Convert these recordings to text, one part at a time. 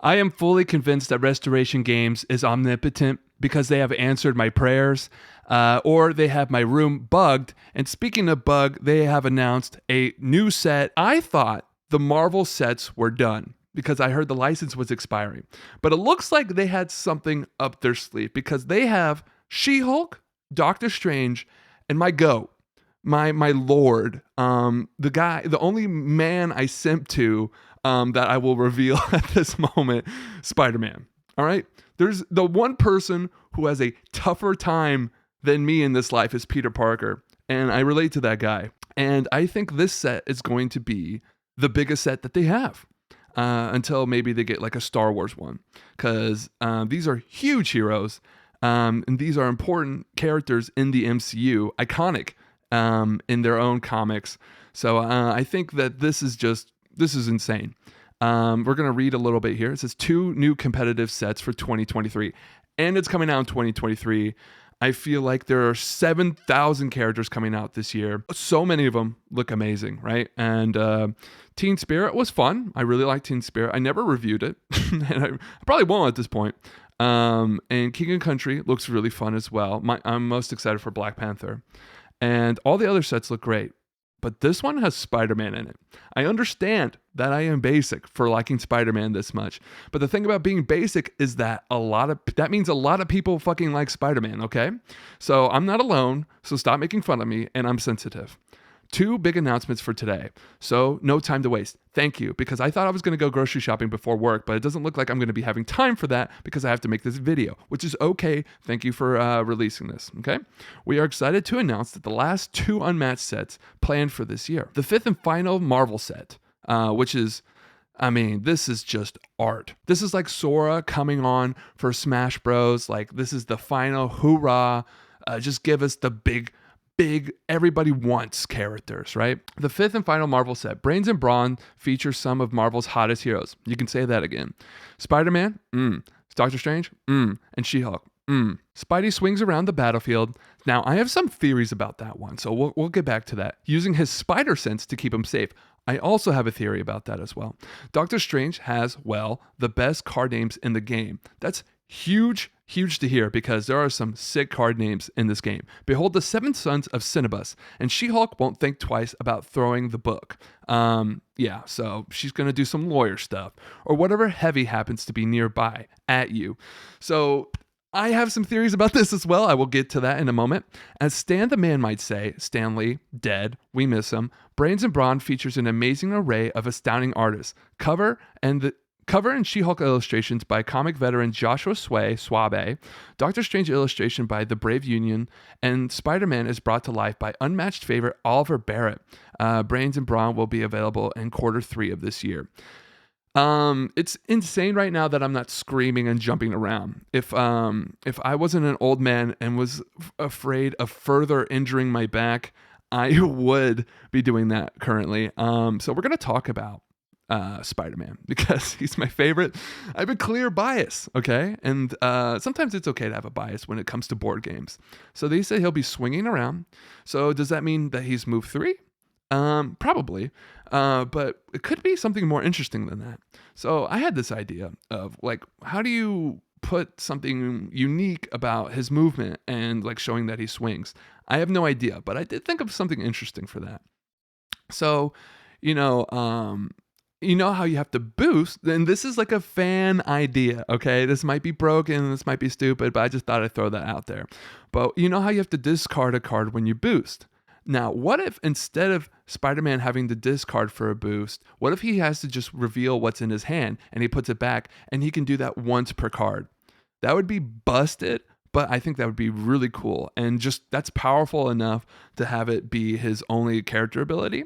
I am fully convinced that Restoration Games is omnipotent because they have answered my prayers, or they have my room bugged. And speaking of bug, they have announced a new set. I thought the Marvel sets were done because I heard the license was expiring. But it looks like they had something up their sleeve because they have She-Hulk, Doctor Strange, and my goat, my lord, the only man I simp to, that I will reveal at this moment, Spider-Man. All right, there's the one person who has a tougher time than me in this life is Peter Parker, and I relate to that guy. And I think this set is going to be the biggest set that they have. Until maybe they get like a Star Wars one, because these are huge heroes, and these are important characters in the MCU, iconic in their own comics. So I think that this is insane. We're going to read a little bit here. It says 2 new competitive sets for 2023, and it's coming out in 2023. I feel like there are 7,000 characters coming out this year. So many of them look amazing, right? And Teen Spirit was fun. I really like Teen Spirit. I never reviewed it, and I probably won't at this point. And King and Country looks really fun as well. I'm most excited for Black Panther. And all the other sets look great. But this one has Spider-Man in it. I understand that I am basic for liking Spider-Man this much. But the thing about being basic is that that means a lot of people fucking like Spider-Man, okay? So I'm not alone, so stop making fun of me, and I'm sensitive. 2 big announcements for today. So no time to waste. Thank you, because I thought I was going to go grocery shopping before work, but it doesn't look like I'm going to be having time for that because I have to make this video, which is okay. Thank you for releasing this, okay? We are excited to announce that the last 2 Unmatched sets planned for this year. The 5th and final Marvel set, which is, I mean, this is just art. This is like Sora coming on for Smash Bros. Like, this is the final hoorah. Just give us the big everybody wants characters, right? The 5th and final Marvel set, Brains and Brawn, features some of Marvel's hottest heroes. You can say that again. Spider-Man, Doctor Strange, and She-Hulk, Spidey swings around the battlefield. Now, I have some theories about that one, so we'll get back to that. Using his spider sense to keep him safe. I also have a theory about that as well. Doctor Strange has, well, the best card names in the game. That's huge to hear because there are some sick card names in this game. Behold the 7 sons of Cinnabus, and She-Hulk won't think twice about throwing the book. Yeah, so she's going to do some lawyer stuff or whatever heavy happens to be nearby at you. So I have some theories about this as well. I will get to that in a moment. As Stan the Man might say, Stan Lee, dead, we miss him. Brains and Brawn features an amazing array of astounding artists. Cover and She-Hulk illustrations by comic veteran Joshua Swabe, Doctor Strange illustration by The Brave Union, and Spider-Man is brought to life by unmatched favorite Oliver Barrett. Brains and Brawn will be available in Q3 of this year. It's insane right now that I'm not screaming and jumping around. If I wasn't an old man and was afraid of further injuring my back, I would be doing that currently. So we're going to talk about Spider-Man because he's my favorite. I have a clear bias, okay? And sometimes it's okay to have a bias when it comes to board games. So they say he'll be swinging around. So does that mean that he's move 3? Probably. But it could be something more interesting than that. So I had this idea of like, how do you put something unique about his movement and like showing that he swings? I have no idea, but I did think of something interesting for that. So, you know how you have to boost, and this is like a fan idea, okay? This might be broken, this might be stupid, but I just thought I'd throw that out there. But you know how you have to discard a card when you boost? Now, what if instead of Spider-Man having to discard for a boost, what if he has to just reveal what's in his hand and he puts it back and he can do that once per card? That would be busted, but I think that would be really cool. And just that's powerful enough to have it be his only character ability.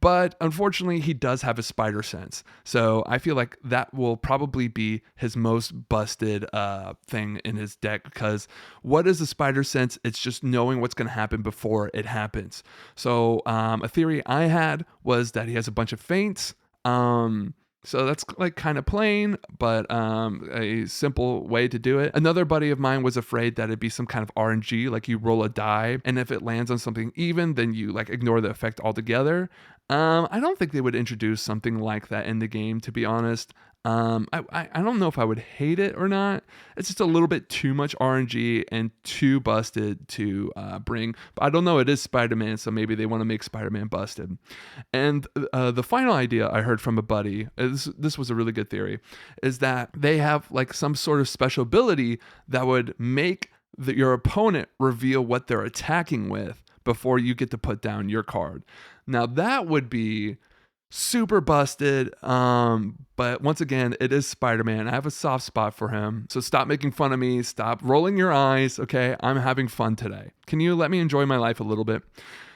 But unfortunately, he does have a spider sense. So I feel like that will probably be his most busted thing in his deck, because what is a spider sense? It's just knowing what's going to happen before it happens. So a theory I had was that he has a bunch of feints. So that's like kind of plain, but a simple way to do it. Another buddy of mine was afraid that it'd be some kind of RNG, like you roll a die, and if it lands on something even, then you like ignore the effect altogether. I don't think they would introduce something like that in the game, to be honest. I don't know if I would hate it or not. It's just a little bit too much RNG and too busted to bring. But I don't know. It is Spider-Man, so maybe they want to make Spider-Man busted. And the final idea I heard from a buddy, this was a really good theory, is that they have like some sort of special ability that would make your opponent reveal what they're attacking with before you get to put down your card. Now that would be super busted. But once again, it is Spider-Man. I have a soft spot for him. So stop making fun of me. Stop rolling your eyes. Okay. I'm having fun today. Can you let me enjoy my life a little bit?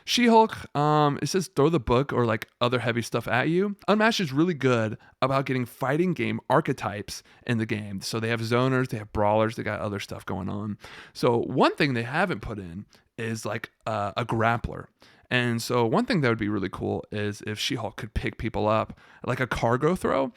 She-Hulk, it says throw the book or like other heavy stuff at you. Unmatched is really good about getting fighting game archetypes in the game. So they have zoners, they have brawlers, they got other stuff going on. So one thing they haven't put in is like a grappler. And so one thing that would be really cool is if She-Hulk could pick people up like a cargo throw,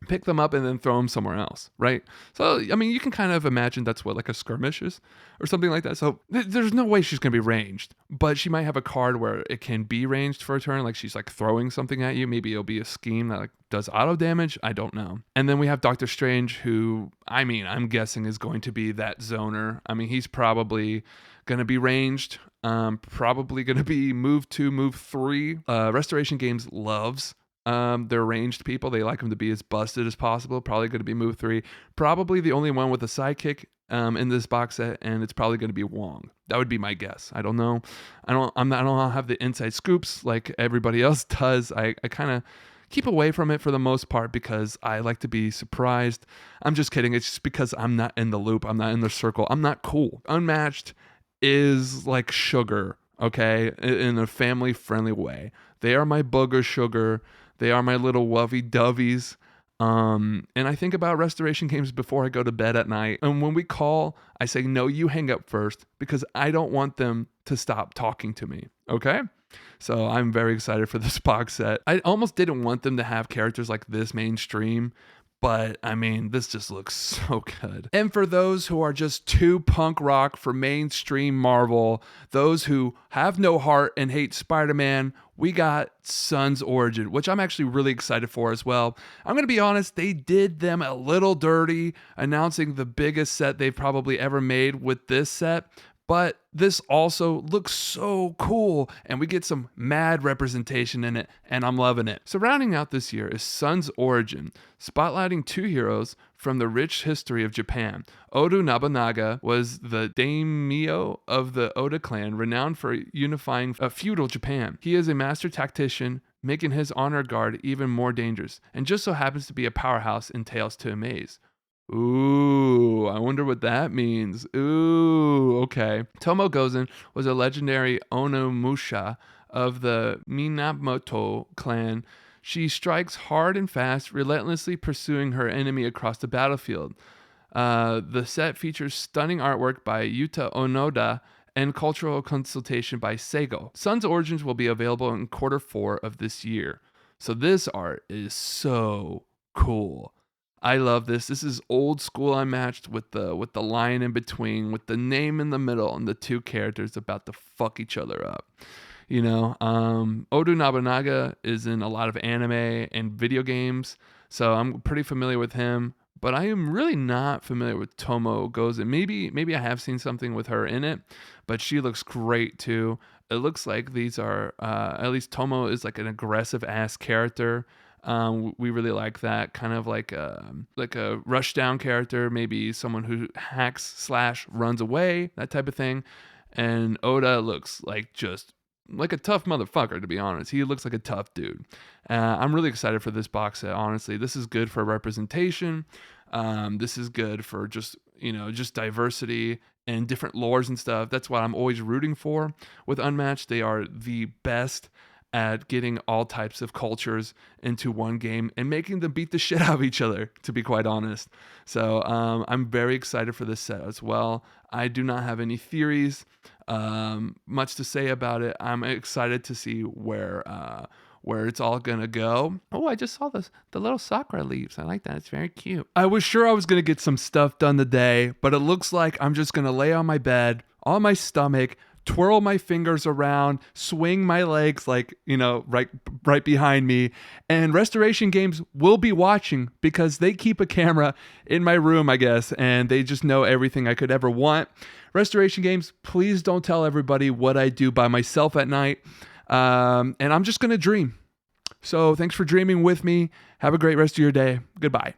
pick them up and then throw them somewhere else, right? So, I mean, you can kind of imagine that's what like a skirmish is or something like that. So there's no way she's going to be ranged, but she might have a card where it can be ranged for a turn. Like she's like throwing something at you. Maybe it'll be a scheme that like does auto damage. I don't know. And then we have Doctor Strange, who, I mean, I'm guessing is going to be that zoner. I mean, he's probably going to be ranged. Probably going to be move 2, move 3. Restoration Games loves their ranged people. They like them to be as busted as possible. Probably going to be move 3. Probably the only one with a sidekick in this box set, and it's probably going to be Wong. That would be my guess. I don't know. I don't have the inside scoops like everybody else does. I kind of keep away from it for the most part because I like to be surprised. I'm just kidding. It's just because I'm not in the loop. I'm not in the circle. I'm not cool. Unmatched is like sugar, okay, in a family friendly way. They are my booger sugar. They are my little lovey doveys. And I think about Restoration Games before I go to bed at night. And when we call, I say, no, you hang up first because I don't want them to stop talking to me. Okay. So I'm very excited for this box set. I almost didn't want them to have characters like this mainstream, but I mean, this just looks so good. And for those who are just too punk rock for mainstream Marvel, those who have no heart and hate Spider-Man, we got Sun's Origin, which I'm actually really excited for as well. I'm going to be honest, they did them a little dirty, announcing the biggest set they've probably ever made with this set. But this also looks so cool, and we get some mad representation in it, and I'm loving it. So rounding out this year is Sun's Origin, spotlighting 2 heroes from the rich history of Japan. Oda Nobunaga was the daimyo of the Oda clan, renowned for unifying a feudal Japan. He is a master tactician, making his honor guard even more dangerous, and just so happens to be a powerhouse in Tales to Amaze. Ooh, I wonder what that means. Ooh, okay. Tomo Gozen was a legendary Onomusha of the Minamoto clan. She strikes hard and fast, relentlessly pursuing her enemy across the battlefield. The set features stunning artwork by Yuta Onoda and cultural consultation by Seigo. Sun's Origins will be available in Q4 of this year. So this art is so cool. I love this. This is old school Unmatched with the line in between, with the name in the middle, and the 2 characters about to fuck each other up. You know, Oda Nobunaga is in a lot of anime and video games, so I'm pretty familiar with him. But I am really not familiar with Tomo Gozen. Maybe I have seen something with her in it, but she looks great too. It looks like these are at least Tomo is like an aggressive ass character. We really like that kind of like a rushdown character, maybe someone who hacks / runs away, that type of thing. And Oda looks like just like a tough motherfucker, to be honest. He looks like a tough dude. I'm really excited for this box set, honestly. This is good for representation. This is good for just diversity and different lores and stuff. That's what I'm always rooting for with Unmatched. They are the best at getting all types of cultures into one game and making them beat the shit out of each other, to be quite honest. So I'm very excited for this set as well. I do not have any theories, much to say about it. I'm excited to see where it's all gonna go. Oh, I just saw the little sakura leaves. I like that. It's very cute. I was sure I was gonna get some stuff done today, but it looks like I'm just gonna lay on my bed, on my stomach, twirl my fingers around, swing my legs like, right behind me. And Restoration Games will be watching because they keep a camera in my room, I guess, and they just know everything I could ever want. Restoration Games, please don't tell everybody what I do by myself at night. And I'm just going to dream. So thanks for dreaming with me. Have a great rest of your day. Goodbye.